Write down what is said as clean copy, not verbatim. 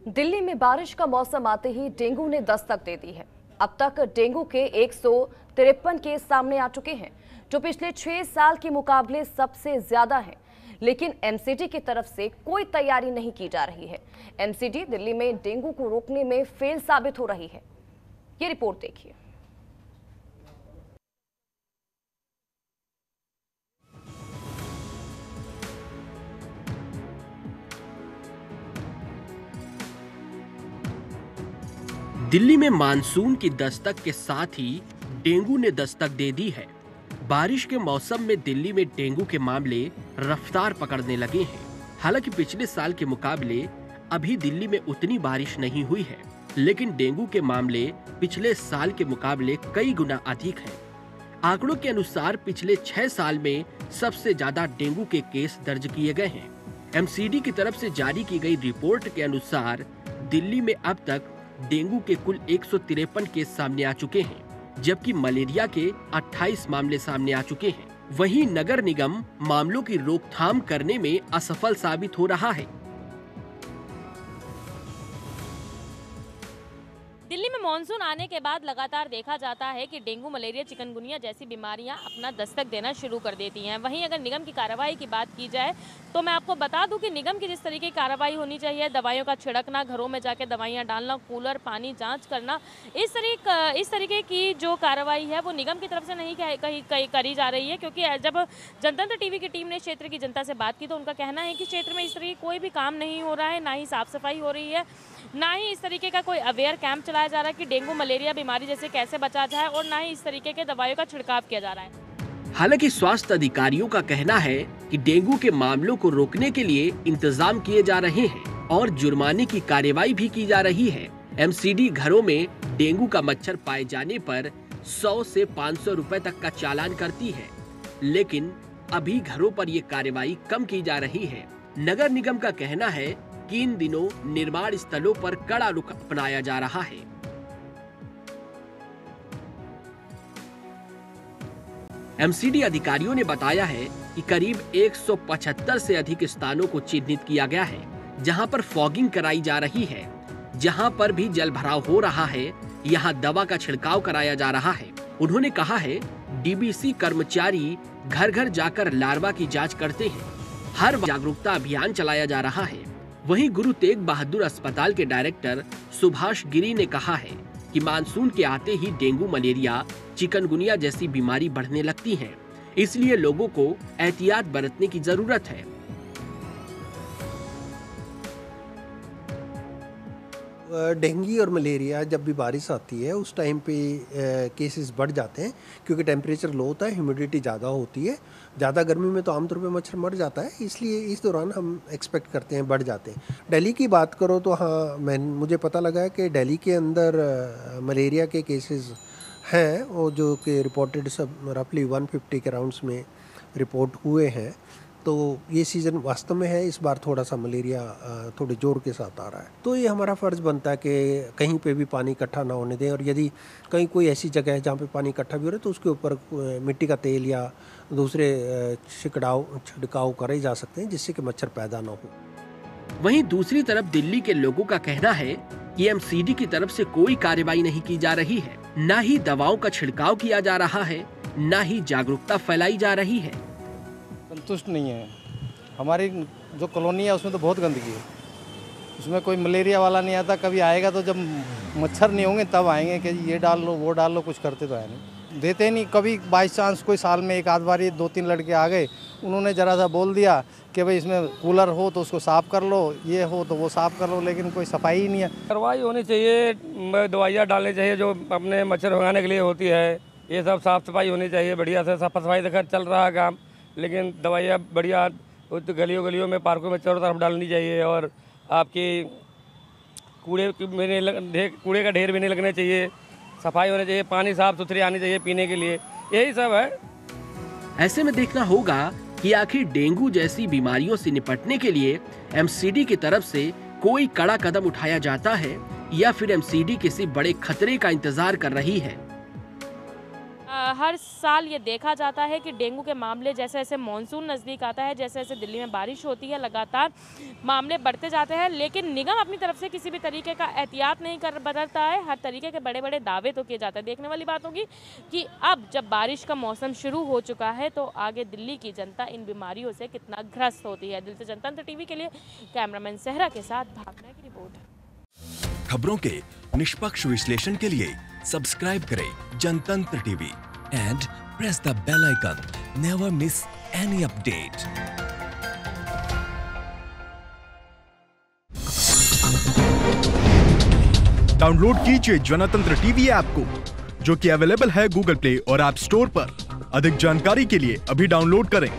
दिल्ली में बारिश का मौसम आते ही डेंगू ने दस्तक दे दी है। अब तक डेंगू के 153 केस सामने आ चुके हैं, जो पिछले 6 साल के मुकाबले सबसे ज्यादा है। लेकिन एमसीडी की तरफ से कोई तैयारी नहीं की जा रही है। एमसीडी दिल्ली में डेंगू को रोकने में फेल साबित हो रही है। ये रिपोर्ट देखिए। दिल्ली में मानसून की दस्तक के साथ ही डेंगू ने दस्तक दे दी है। बारिश के मौसम में दिल्ली में डेंगू के मामले रफ्तार पकड़ने लगे हैं। हालांकि पिछले साल के मुकाबले अभी दिल्ली में उतनी बारिश नहीं हुई है, लेकिन डेंगू के मामले पिछले साल के मुकाबले कई गुना अधिक हैं। आंकड़ों के अनुसार पिछले 6 साल में सबसे ज्यादा डेंगू के केस दर्ज किए गए हैं। एमसीडी की तरफ से जारी की गई रिपोर्ट के अनुसार दिल्ली में अब तक डेंगू के कुल 153 केस सामने आ चुके हैं, जबकि मलेरिया के 28 मामले सामने आ चुके हैं। वहीं नगर निगम मामलों की रोकथाम करने में असफल साबित हो रहा है। दिल्ली में मानसून आने के बाद लगातार देखा जाता है कि डेंगू, मलेरिया, चिकनगुनिया जैसी बीमारियां अपना दस्तक देना शुरू कर देती हैं। वहीं अगर निगम की कार्रवाई की बात की जाए तो मैं आपको बता दूं कि निगम की जिस तरीके की कार्रवाई होनी चाहिए, दवाइयों का छिड़कना, घरों में जाके दवाइयां डालना, कूलर, पानी जांच करना, इस तरीके की जो कार्रवाई है वो निगम की तरफ से नहीं करी जा रही है। क्योंकि जब जनतंत्र टीवी की टीम ने क्षेत्र की जनता से बात की तो उनका कहना है कि क्षेत्र में इस तरीके कोई भी काम नहीं हो रहा है, ना ही साफ सफाई हो रही है, ना ही इस तरीके का कोई अवेयर कैंप चलाया जा रहा है कि डेंगू, मलेरिया बीमारी जैसे कैसे बचा जाए, और ना ही इस तरीके के दवाइयों का छिड़काव किया जा रहा है। हालांकि स्वास्थ्य अधिकारियों का कहना है कि डेंगू के मामलों को रोकने के लिए इंतजाम किए जा रहे हैं और जुर्माने की कार्रवाई भी की जा रही है। एमसीडी घरों में डेंगू का मच्छर पाए जाने पर 100 से 500 रुपए तक का चालान करती है, लेकिन अभी घरों पर ये कार्रवाई कम की जा रही है। नगर निगम का कहना है कि इन दिनों निर्माण स्थलों पर कड़ा रुख अपनाया जा रहा है। एमसीडी अधिकारियों ने बताया है कि करीब 175 से अधिक स्थानों को चिन्हित किया गया है, जहां पर फॉगिंग कराई जा रही है। जहां पर भी जल भराव हो रहा है, यहां दवा का छिड़काव कराया जा रहा है। उन्होंने कहा है डीबीसी कर्मचारी घर घर जाकर लार्वा की जांच करते हैं। हर जागरूकता अभियान चलाया जा रहा है। वहीं गुरु तेग बहादुर अस्पताल के डायरेक्टर सुभाष गिरी ने कहा है कि मानसून के आते ही डेंगू, मलेरिया, चिकनगुनिया जैसी बीमारी बढ़ने लगती हैं, इसलिए लोगों को एहतियात बरतने की जरूरत है। डेंगू और मलेरिया जब भी बारिश आती है उस टाइम पे केसेस बढ़ जाते हैं, क्योंकि टेम्परेचर लो होता है, ह्यूमिडिटी ज़्यादा होती है। ज़्यादा गर्मी में तो आमतौर पे मच्छर मर जाता है, इसलिए इस दौरान हम एक्सपेक्ट करते हैं बढ़ जाते हैं। दिल्ली की बात करो तो हाँ, मुझे पता लगा है कि दिल्ली के अंदर मलेरिया के केसेस हैं, और जो कि रिपोर्टेड सब रफली 150 के राउंड्स में रिपोर्ट हुए हैं। तो ये सीज़न वास्तव में है, इस बार थोड़ा सा मलेरिया थोड़े जोर के साथ आ रहा है। तो ये हमारा फ़र्ज़ बनता है कि कहीं पे भी पानी इकट्ठा ना होने दें, और यदि कहीं कोई ऐसी जगह है जहाँ पे पानी इकट्ठा भी हो रहा है तो उसके ऊपर मिट्टी का तेल या दूसरे छिड़काव करे जा सकते हैं, जिससे कि मच्छर पैदा ना हो। वहीं दूसरी तरफ दिल्ली के लोगों का कहना है कि एमसीडी की तरफ से कोई कार्रवाई नहीं की जा रही है, न ही दवाओं का छिड़काव किया जा रहा है, न ही जागरूकता फैलाई जा रही है। संतुष्ट नहीं है। हमारी जो कॉलोनी है उसमें तो बहुत गंदगी है, उसमें कोई मलेरिया वाला नहीं आता। कभी आएगा तो जब मच्छर नहीं होंगे तब आएंगे कि ये डाल लो, वो डाल लो, कुछ करते तो है नहीं, देते नहीं। कभी बाई चांस कोई साल में एक आध बार 2-3 लड़के आ गए, उन्होंने ज़रा सा बोल दिया कि भाई इसमें कूलर हो तो उसको साफ़ कर लो, ये हो तो वो साफ़ कर लो, लेकिन कोई सफाई ही नहीं है। कार्रवाई होनी चाहिए, दवाइयाँ डालनी चाहिए जो अपने मच्छर भगाने के लिए होती है। ये सब साफ़ सफाई होनी चाहिए बढ़िया से। साफ सफाई देखकर चल रहा है काम, लेकिन दवाइयाँ बढ़िया तो गलियों में, पार्कों में चारों तरफ डालनी चाहिए। और आपकी कूड़े का ढेर भी नहीं लगने चाहिए, सफाई होनी चाहिए, पानी साफ सुथरी आनी चाहिए पीने के लिए, यही सब है। ऐसे में देखना होगा कि आखिर डेंगू जैसी बीमारियों से निपटने के लिए एमसीडी की तरफ से कोई कड़ा कदम उठाया जाता है या फिर एमसीडी किसी बड़े खतरे का इंतजार कर रही है। हर साल ये देखा जाता है कि डेंगू के मामले जैसे जैसे मानसून नज़दीक आता है, जैसे जैसे दिल्ली में बारिश होती है, लगातार मामले बढ़ते जाते हैं, लेकिन निगम अपनी तरफ से किसी भी तरीके का एहतियात नहीं बरतता है। हर तरीके के बड़े बड़े दावे तो किए जाते हैं। देखने वाली बात होगी कि अब जब बारिश का मौसम शुरू हो चुका है तो आगे दिल्ली की जनता इन बीमारियों से कितना ग्रस्त होती है। दिल से जनतंत्र टीवी के लिए कैमरामैन सहरा के साथ भावना की रिपोर्ट। खबरों के निष्पक्ष विश्लेषण के लिए सब्सक्राइब करें Janatantra TV and press the bell icon. Never miss any update. Download कीजिए जनतंत्र टीवी ऐप को, जो कि अवेलेबल है गूगल प्ले और ऐप स्टोर पर। अधिक जानकारी के लिए अभी डाउनलोड करें।